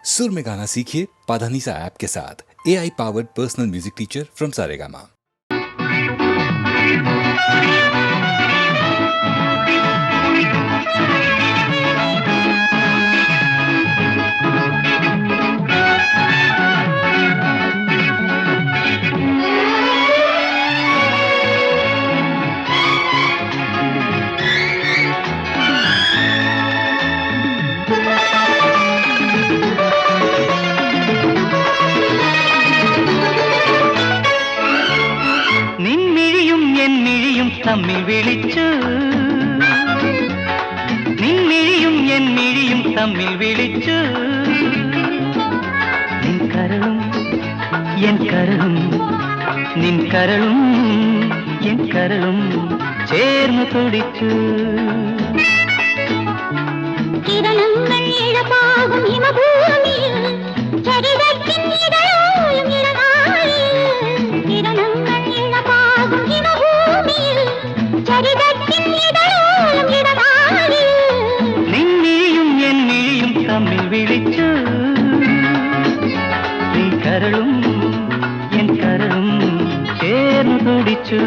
सुर में गाना सीखिए पाधानीसा ऐप के साथ। AI powered personal music teacher from Saregama. തമ്മിൽ വിളിച്ചു നിൻമിഴിയും എൻ മിഴിയും തമ്മിൽ വിളിച്ചു നിൻ കരളും എൻ കരളും നിൻ കരളും എൻ കരളും ചേർന്ന് തുടിച്ചു കിരണങ്ങൾ ഇഴപാകും ഹിമഭൂമിയിൽ ചരിതത്തിൻ ഇടയോലും ഇളനായി കിരണങ്ങൾ ഇഴപാകും ഹിമഭൂമിയിൽ ചരിതത്തിൻ ഇടയോലും ഇളനായി നിൻമിഴിയും എൻ മിഴിയും തമ്മിൽ വിളിച്ചു നിൻ കരളും എൻ കരളും ചേർന്ന് തുടിച്ചു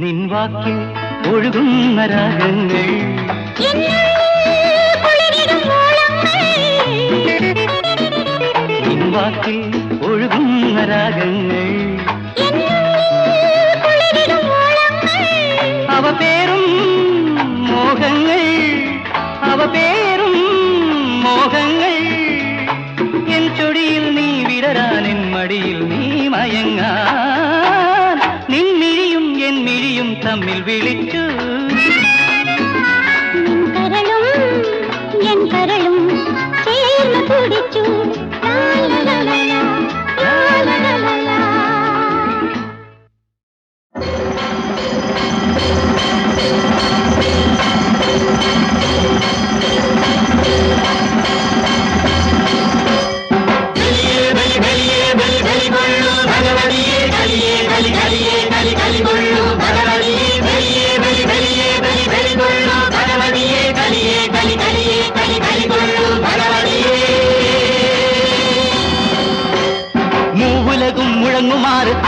നിൻവാക്കിൽ ഒഴുകുന്ന രാഗങ്ങൾ നിൻവാക്കിൽ ഒഴുകുന്ന രാഗങ്ങൾ അവ പേരും മോഹങ്ങൾ അവ പേരും മോഹങ്ങൾ എൻ ചൊടിയിൽ നീ വിടരാൻ എൻ മടിയിൽ നീ മയങ്ങാൻ നിൻമിഴിയും എൻ മിഴിയും തമ്മിൽ വിളിച്ചു കരളും എൻ കരളും ചേർന്ന് തുടിച്ചു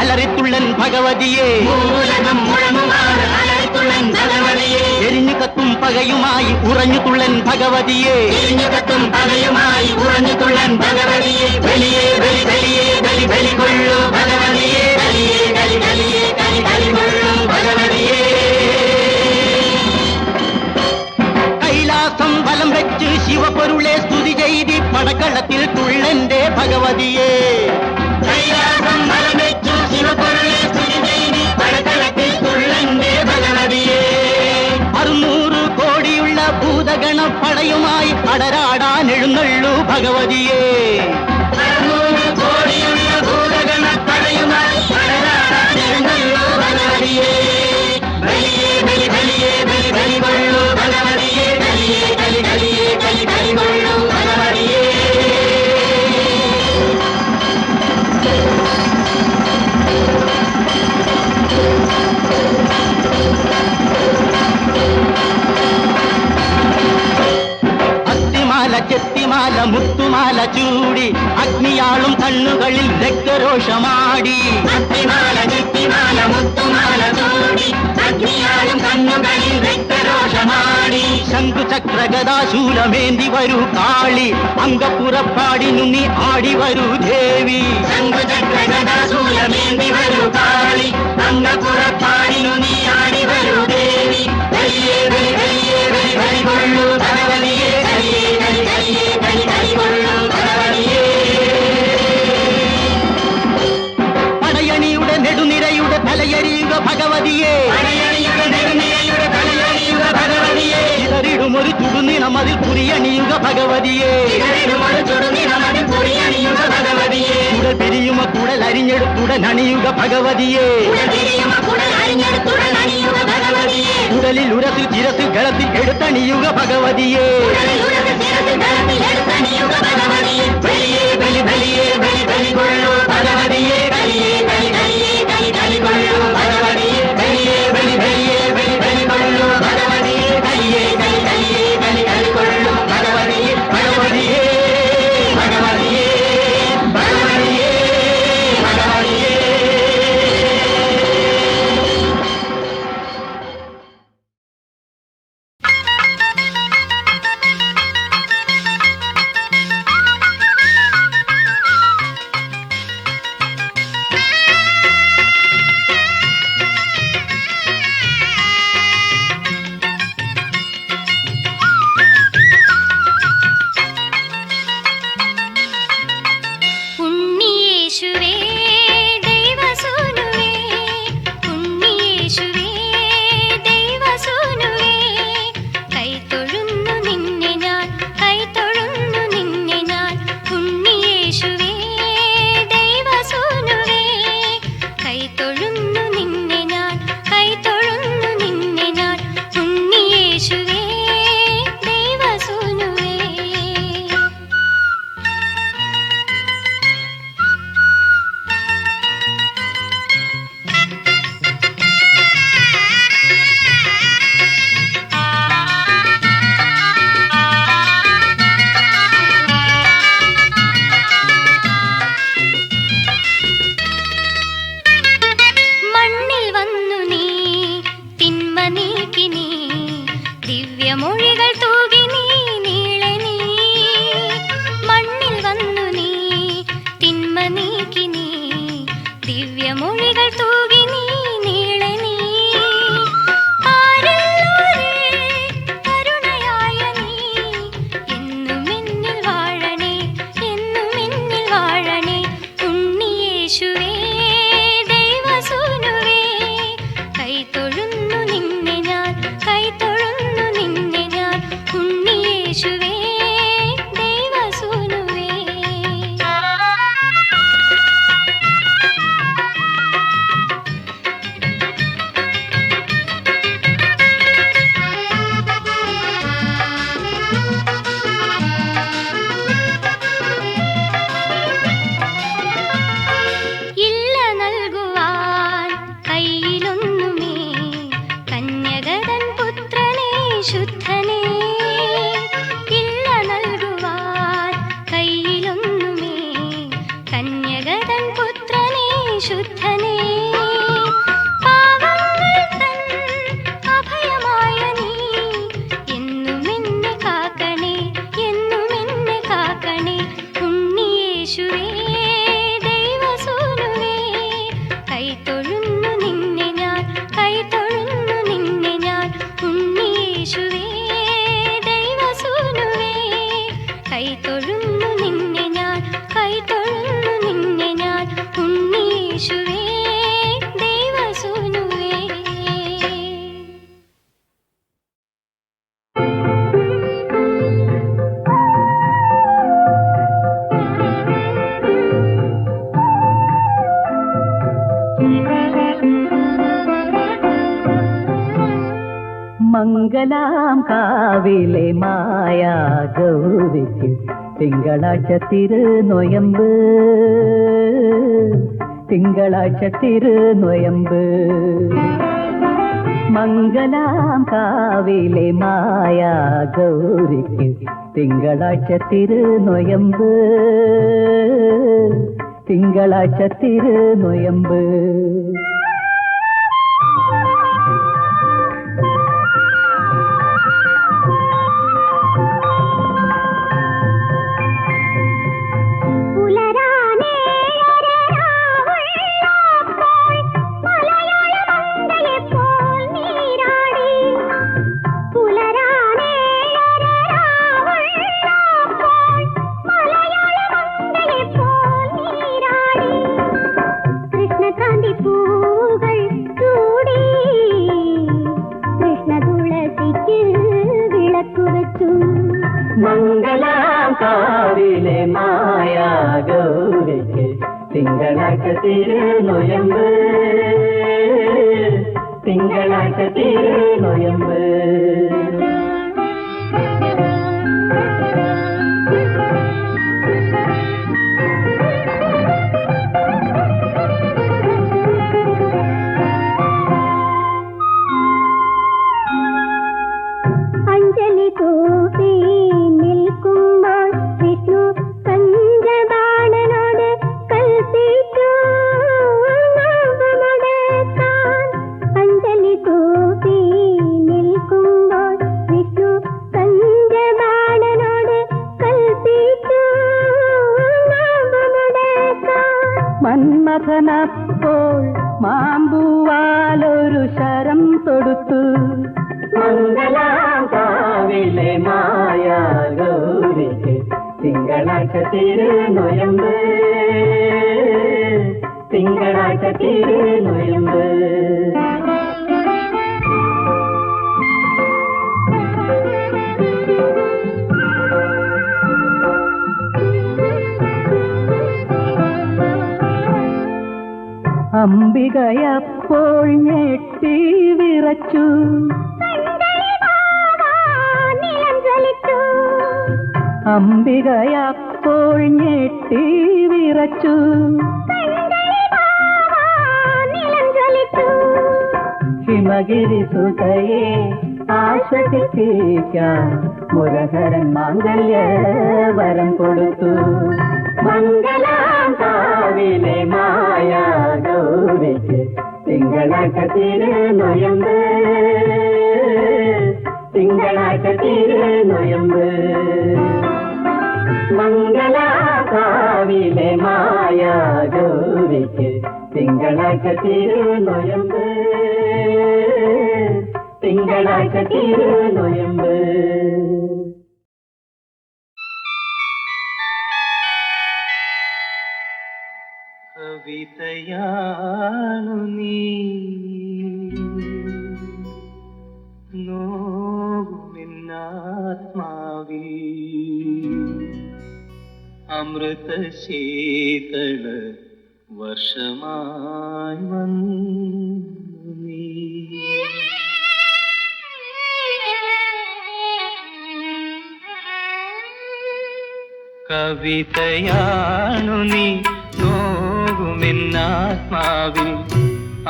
അലറിത്തുള്ളൻ ഭഗവതിയെ എരിഞ്ഞു കത്തും പകയുമായി ഉറഞ്ഞു തുള്ളൻ ഭഗവതിയെ ബലിയേ ബലി ബലിയേ ബലി ബലി കൊള്ളു ഭഗവതിയെ ബലിയേ ബലി ബലിയേ ബലി ബലി കൊള്ളു ഭഗവതിയെ കൈലാസം ബലം വെച്ച് ശിവപൊരുളെ സ്തുതി ചെയ്തി പടക്കളത്തിൽ തുള്ളന്റെ ഭഗവതിയെ. കൈലാസം മലമെച്ചു ശിവപൊരുളെ സ്തുതി ചെയ്തി പടക്കളത്തിൽ തുള്ളന്റെ ഭഗവതിയെ. 600 കോടിയുള്ള ഭൂതഗണപ്പടയുമായി അടരാടാൻ എഴുന്നള്ളു ഭഗവതിയെ. 600 കോടിയുള്ള ഭൂതഗണപ്പടയുമായി പടരാടാൻ എഴുന്നള്ളു ഭഗവതിയെ. ബലിയേ ബലി ബലിയേ ബലി ബലി കൊള്ളു ഭഗവതിയെ. ബലിയേ ബലി ബലിയേ ബലി ബലി കൊള്ളു ഭഗവതിയെ. അത്തിമാല ചെത്തിമാല മുത്തുമാല ചൂടി അഗ്നിയാളും കണ്ണുകളിൽ രക്തരോഷമാടി. അത്തിമാല ചുറ്റിമാല മുത്തുമാല ചൂടി അഗ്നിയാളും കണ്ണുകളിൽ രക്തരോഷമാടി. ശംഖുചക്രഗദാശൂലമേന്തി വരൂ കാളി അംഗപ്പുറപ്പാടിനു നീ ആടി വരൂ ദേവി. ശംഖുചക്രഗദാശൂലമേന്തി വരൂ കാളി അംഗപ്പുറപ്പാടിനു നീ ആടി വരൂ ദേവി. ബലിയേ ബലി ബലിയേ ബലി ബലി കൊള്ളു ഭഗവതിയെ. ബലിയേ ബലി ബലിയേ ബലി ബലി കൊള്ളു ഭഗവതിയെ. പടയണിയുടെ നെടുനിരയുടെ തലയരിയുക ഭഗവതിയെ. പടയണിയുടെ നെടുനിരയുടെ തലയണിയുക ഭഗവതിയെ. ഇതറിടുമൊരു ചുടുനിണമതിൽ പുരിയണിയുക ഭഗവതിയെ. ഇതറിടുമൊരു ചുടുനിണമതിൽ പുരിയണിയുക ഭഗവതിയെ. കുടൽ പിരിയുമ കുടൽ അരിഞ്ഞെടുത്തുടനണിയുക ഭഗവതിയെ. ഉടലിൽ ഉരത്തിൽ ചിരത്തിൽ ഗളത്തിൽ എടുത്തണിയുക ഭഗവതിയെ. ബലിയേ ബലി ബലിയേ ബലി ബലി കൊള്ളു ഭഗവതിയെ. ബലിയേ ബലി ബലിയേ ബലി ബലി കൊള്ളു ഭഗവതിയെ. ബലിയേ ബലി ബലിയേ ബലി ബലി കൊള്ളു ഭഗവതിയെ. ബലിയേ ബലി ബലിയേ ബലി ബലി കൊള്ളു ഭഗവതിയെ. ഭഗവതിയെ ഭഗവതിയെ ഭഗവതിയെ ഭഗവതിയെ. ഉണ്ണിയേശുവേ ദൈവസൂനുവേ, ഉണ്ണിയേശുവേ ദൈവസൂനുവേ, കൈതൊഴുന്നു നിന്നെ ഞാൻ, കൈതൊഴുന്നു നിന്നെ ഞാൻ. ഉണ്ണിയേശുവേ ദൈവസൂനുവേ, കൈതൊഴുന്നു നിന്നെ ഞാൻ, കൈതൊഴുന്നു നിന്നെ ഞാൻ. ഉണ്ണിയേശുവേ ദൈവസൂനുവേ. മണ്ണിൽ വന്നു നീ തിന്മ നീക്കി നീ, ദിവ്യമൊഴികൾ തൂകി നീ നീളെ നീ. മണ്ണിൽ വന്നു നീ തിന്മ നീക്കി നീ, ദിവ്യമൊഴികൾ തൂകി നീ നീളെ നീ. ആരെല്ലോരേ കരുണയായ നീ, എന്നും എന്നിൽ വാഴണേ, എന്നും എന്നിൽ വാഴണേ. ഉണ്ണിയേശുവേ ദൈവസൂനുവേ, കൈതൊഴുന്നു നിന്നെ ഞാൻ, കൈതൊഴുന്നു നിന്നെ ഞാൻ. ഉണ്ണിയേശുവേ ദൈവസൂനുവേ. ഇല്ല നൽകുവാൻ കയ്യിലൊന്നുമേ, കന്യകതൻ പുത്രനേ ശുദ്ധനേ. ഇല്ല നൽകുവാൻ കയ്യിലൊന്നുമേ, കന്യകതൻ പുത്രനേ ശുദ്ധനേ. പാവങ്ങൾ തൻ അഭയമായ നീ, എന്നും എന്നെ കാക്കണേ, എന്നും എന്നെ കാക്കണേ. ഉണ്ണിയേശുവേ ദൈവസൂനുവേ, കൈതൊഴുന്നു നിന്നെ ഞാൻ, കൈതൊഴുന്നു നിന്നെ ഞാൻ. ഉണ്ണിയേശുവേ ദൈവസൂനുവേ, കൈതൊഴുന്നു നിന്നെ ഞാൻ, കൈതൊഴുന്നു യേശുവേ ദൈവസുനുവേ. മംഗലാം കാവിലെ മായാ ഗൗരിക്ക് തിങ്കളാഴ്ച തിരുനൊയമ്പ്, തിങ്കളാഴ്ച തിരുനൊയമ്പ്. മംഗലാം കാവിലെ മായാ ഗൗരിക്ക് തിങ്കളാഴ്ച തിരുനൊയമ്പ്, തിങ്കളാഴ്ച തിരുനൊയമ്പ്. മംഗലാം കാവിലെ മായാ ഗൗരിക്ക് തിങ്കളാഴ്ച തിരുനൊയമ്പ്, തിങ്കളാഴ്ച തിരുനൊയമ്പ്. അഞ്ജലി കൂപ്പി നിൽക്കുമ്പോൾ വിഷ്ണു പഞ്ചബാണനോട് കൽപ്പിച്ചു നാമമടക്കാൻ. അഞ്ജലി കൂപ്പി നിൽക്കുമ്പോൾ വിഷ്ണു പഞ്ചബാണനോട് കൽപ്പിച്ചു നാമമടക്കാൻ. മന്മഥനപ്പോൾ മാമ്പൂവാലൊരു ശരം തൊടുത്തു. മംഗലാം കാവിലെ മായാ ഗൗരിക്ക് തിങ്കളാഴ്ച തിരുനൊയമ്പ്, തിങ്കളാഴ്ച തിരുനൊയമ്പ്. അംബികയപ്പോൾ ഞെട്ടി വിറച്ചു. അംബികയപ്പോൾ ഞെട്ടി വിറച്ചു. ഹിമഗിരി സുതയെ ആശ്വസിപ്പിക്കാൻ മുരഹരൻ മാംഗല്യ വരം കൊടുത്തു. മംഗലാം കാവിലെ മായാ ഗൗരിക്ക് തിങ്കളാഴ്ച തിരുനൊയമ്പ്, തിങ്കളാഴ്ച തിരുനൊയമ്പ്. മംഗലാ കാവിലെ മായാ ഗൗരിക്ക് തിങ്കളാഴ്ച തിരുനൊയമ്പ്, തിങ്കളാഴ്ച തിരുനൊയമ്പ്. കവിതയാണു നീ നോവുമെന്നാത്മാവിൽ അമൃത ശീതള വർഷമായി വന്നു നീ. കവിതയാണു നീ നോവുമെന്നാത്മാവിൽ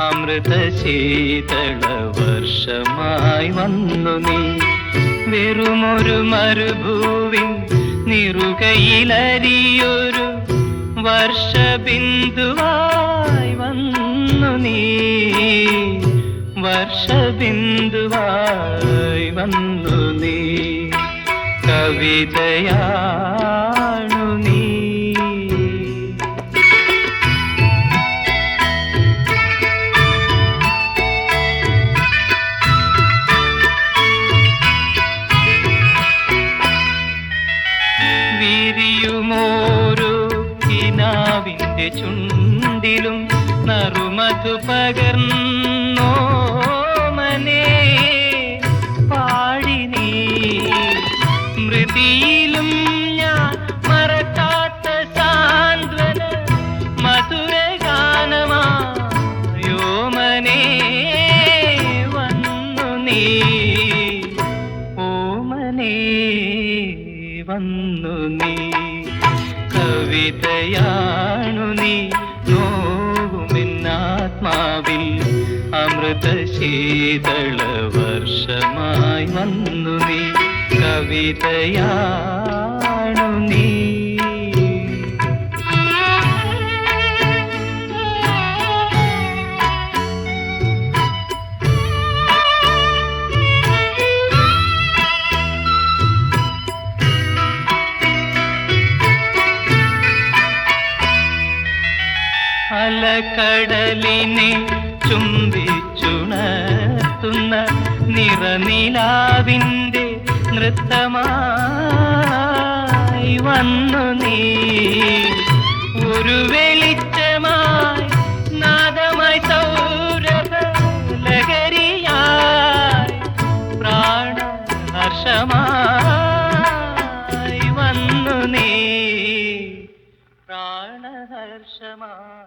അമൃത ശീതള വർഷമായി വന്നു നീ. വെറുമൊരു മരുഭൂവിൻ നിറുകയിലരിയൊരു വർഷബിന്ദുവായി വന്നു നീ, വർഷബിന്ദുവായി വന്നു നീ. കവിതയാണു നീ. വിരിയുമോരോ കിനാവിന്റെ ചുണ്ടിലും നറുമധു പകർന്നോമനേ പാടി നീ മൃതിയിലും ഞാൻ മറക്കാത്ത സാന്ത്വന മധുരഗാനമായോമനേ വന്നു നീ ഓമനേ വന്നു നീ കവിതയാണു നീ നോവുമെന്നാത്മാവിൽ അമൃത ശീതള വർഷമായി വന്നു നീ കവിതയാണു നീ അലകടലിനെ ചുംബിച്ചുണർത്തുന്ന നിറനിലാവിൻ്റെ നൃത്തമായി വന്നു നീ ഒരു വെളിച്ചമായി നാദമായി സൗരഭ ലഹരിയായി പ്രാണഹർഷമായി വന്നു നീ പ്രാണഹർഷമായി